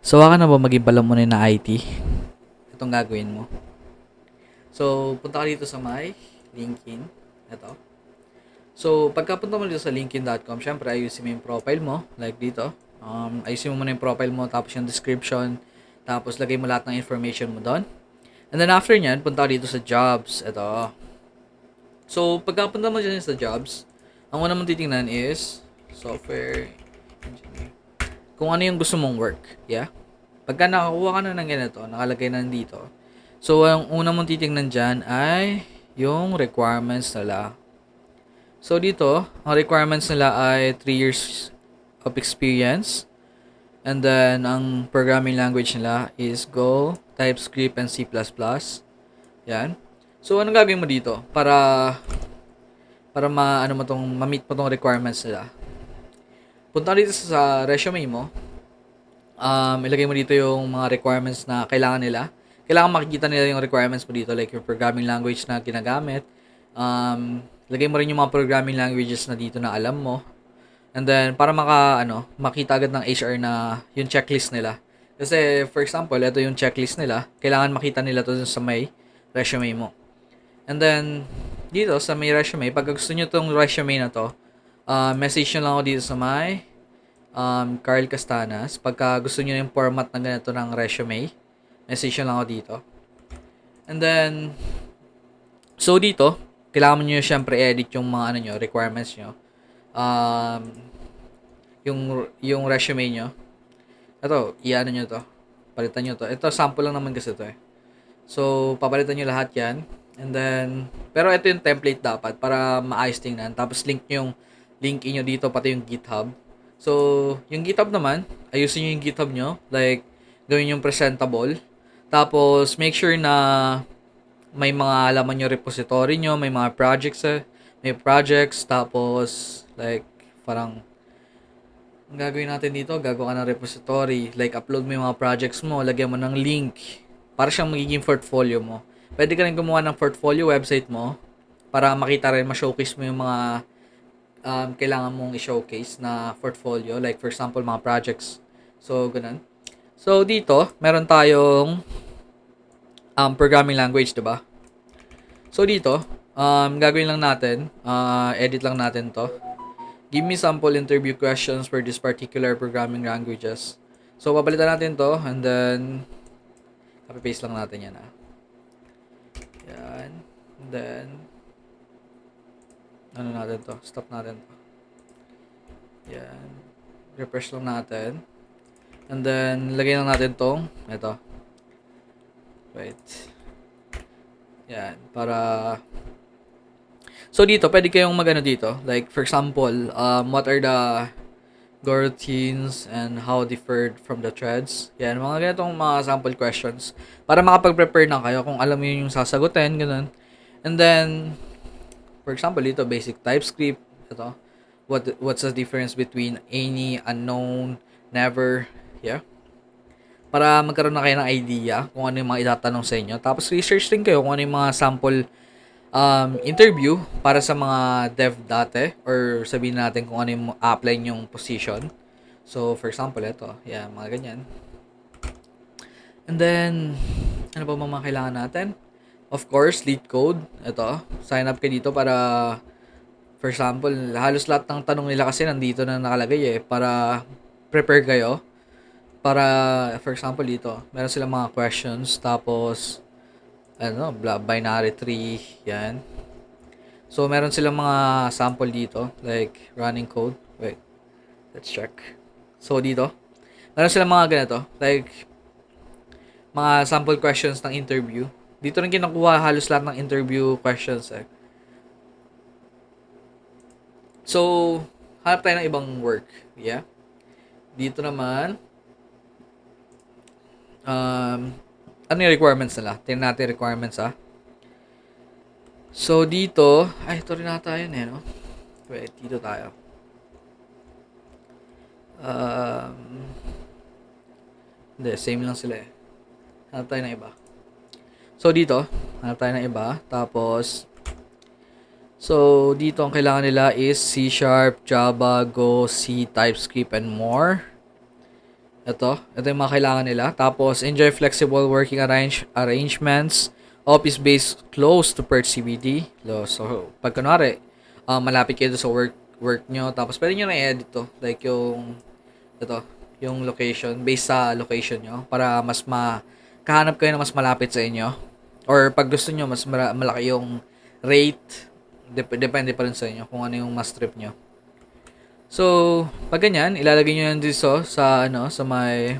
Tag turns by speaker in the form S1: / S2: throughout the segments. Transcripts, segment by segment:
S1: Sawa ka na ba maging palamunin na IT? Itong gagawin mo. So, punta ka dito sa my LinkedIn. Ito. So, pagkapunta mo dito sa linkedin.com, syempre ayusin mo yung profile mo. Like dito. Ayusin mo muna yung profile mo, tapos yung description. Tapos, lagay mo lahat ng information mo doon. And then, after nyan, punta ka dito sa jobs. Ito. So, pagkapunta mo dyan sa jobs, ang una mong titingnan is software engineer. Kung ano yung gusto mong work. Yeah? Pagka nakakuha ka na ng ganito, nakalagay na dito. So, ang una mong titingnan dyan ay yung requirements nila. So, dito, ang requirements nila ay 3 years of experience. And then, ang programming language nila is Go, TypeScript, and C++. Yan. So, anong gagawin mo dito para ma-ano mo tong ma-meet mo tong requirements nila? Punta dito sa resume mo. Ilagay mo dito yung mga requirements na kailangan nila. Kailangan makikita nila yung requirements mo dito, like yung programming language na ginagamit. Lagay mo rin yung mga programming languages na dito na alam mo. And then, para makita agad ng HR na yung checklist nila. Kasi, for example, ito yung checklist nila. Kailangan makita nila to sa may resume mo. And then, dito sa may resume, pag gusto nyo tong resume na to, message nyo lang ako dito sa may Carl Castanas. Pagka gusto niyo yung format ng ganito ng resume, message nyo lang ako dito. And then, so dito, kailangan niyo syempre edit yung mga requirements nyo. Yung resume nyo. Ito, i-ano nyo to. Palitan nyo to. Ito, sample lang naman kasi to eh. So, papalitan nyo lahat yan. And then, pero ito yung template dapat para maayos tingnan. Tapos, link nyo dito, pati yung GitHub. So, yung GitHub naman, ayusin nyo yung GitHub nyo. Like, gawin yung presentable. Tapos, make sure na may mga laman yung repository nyo, may mga projects, tapos, like, parang, ang gagawin natin dito, gagawa ka ng repository. Like, upload mo yung mga projects mo, lagyan mo ng link, para siyang magiging portfolio mo. Pwede ka rin gumawa ng portfolio website mo, para makita rin, ma-showcase mo yung mga kailangan mong i-showcase na portfolio. Like, for example, mga projects. So, ganun. So, dito, meron tayong programming language, diba? So, dito, gagawin lang natin, edit lang natin to. Give me sample interview questions for this particular programming languages. So, papalitan natin to, and then, copy-paste lang natin yan, Yan. And then, ano natin to? Stop natin to. Yan. Refresh lang natin. And then, lagay lang natin tong, ito. Wait. Yan. Para, so dito, pwede kayong magano dito. Like, for example, what are the routines and how differed from the threads. Yan, mga ganitong mga sample questions. Para makapag-prepare na kayo kung alam niyo yung sasagutin, ganun. And then, for example, dito, basic TypeScript. Ito. What's the difference between any, unknown, never, yeah? Para magkaroon na kayo ng idea kung ano yung mga itatanong sa inyo. Tapos, research din kayo kung ano yung mga sample interview para sa mga dev dati or sabihin natin kung ano yung apply yung position. So, for example, ito. Yeah, mga ganyan. And then, ano pa mga kailangan natin? Of course, lead code. Ito. Sign up kayo dito para, for example, halos lahat ng tanong nila kasi nandito na nakalagay para prepare kayo. Para, for example, dito, meron silang mga questions, tapos, binary tree, yan. So, meron silang mga sample dito, like running code. Wait, let's check. So, dito, meron silang mga ganito, like, mga sample questions ng interview. Dito rin kinukuha halos lahat ng interview questions, So, hanap tayo ng ibang work. Yeah. Dito naman, ano yung requirements nila? Tingnan natin requirements, So, dito, ito rin nata yun, no? Wait, dito tayo. Hindi, same lang sila, Hanap tayo ng iba. So, dito, hanap tayo ng iba. Tapos, so, dito ang kailangan nila is C#, Java, Go, C, TypeScript, and more. Ito yung mga kailangan nila. Tapos, enjoy flexible working arrangements, office-based close to Perth CBD. So, pag kunwari, malapit kayo sa work nyo, tapos pwede nyo na i-edit to. Like ito, yung location, based sa location nyo, para mas kahanap kayo na mas malapit sa inyo. Or pag gusto nyo, mas malaki yung rate, depende pa rin sa inyo kung ano yung mas trip nyo. So, pag ganyan, ilalagay nyo yan dito sa may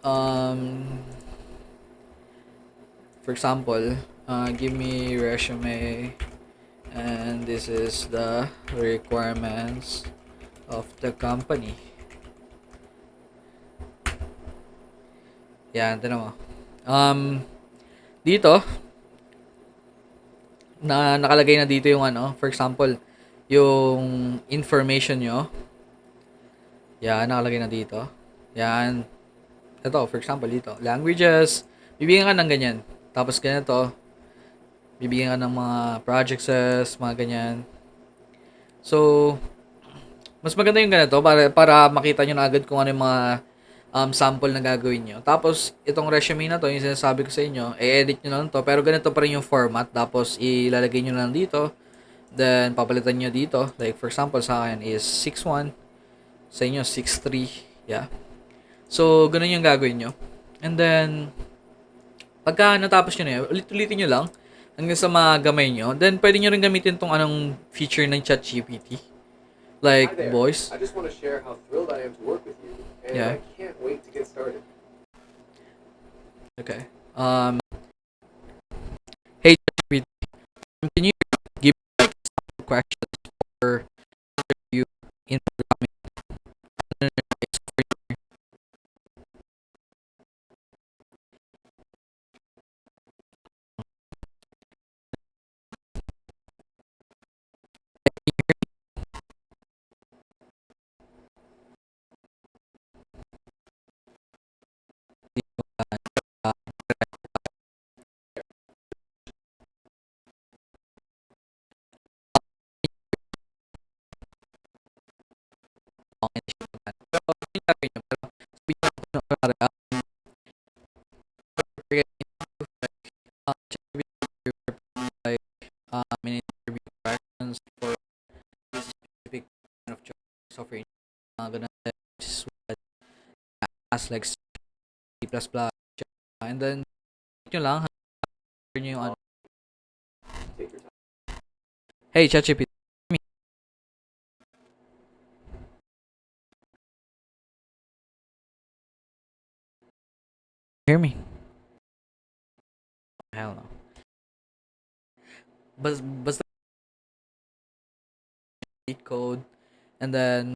S1: um, for example, give me resume and this is the requirements of the company. Yan, tinan mo. Dito, nakalagay na dito yung for example, yung information nyo. Yan, nakalagay na dito. Yan. Ito, for example, dito. Languages. Bibigyan ka ng ganyan. Tapos ganito. Bibigyan ka ng mga projects, mga ganyan. So, mas maganda yung ganito para makita nyo na agad kung ano yung mga sample na gagawin nyo. Tapos, itong resume na to, yung sinasabi ko sa inyo, i-edit nyo na lang to. Pero ganito pa rin yung format. Tapos, ilalagay nyo na lang dito. Then, papalitan nyo dito. Like, for example, sa akin is 6'1". Sa inyo, 6'3". Yeah. So, ganun yung gagawin nyo. And then, pagka natapos nyo na yun, ulit-ulitin nyo lang hanggang sa magamay nyo. Then, pwede nyo rin gamitin tong anong feature ng ChatGPT.
S2: Hi
S1: Like,
S2: there.
S1: voice.
S2: I just want to share how thrilled I am to work with you, and
S1: Yeah.
S2: I can't wait to get started.
S1: Okay. Hey, ChatGPT, can you give me like some questions for you in programming? Like, in interview questions for specific kind of job software gonna just ask like C++, and then nyo lang nyo yung ano.
S2: Take your time.
S1: Hey, ChatGPT, hear me? Hell no. Basta cheat code and then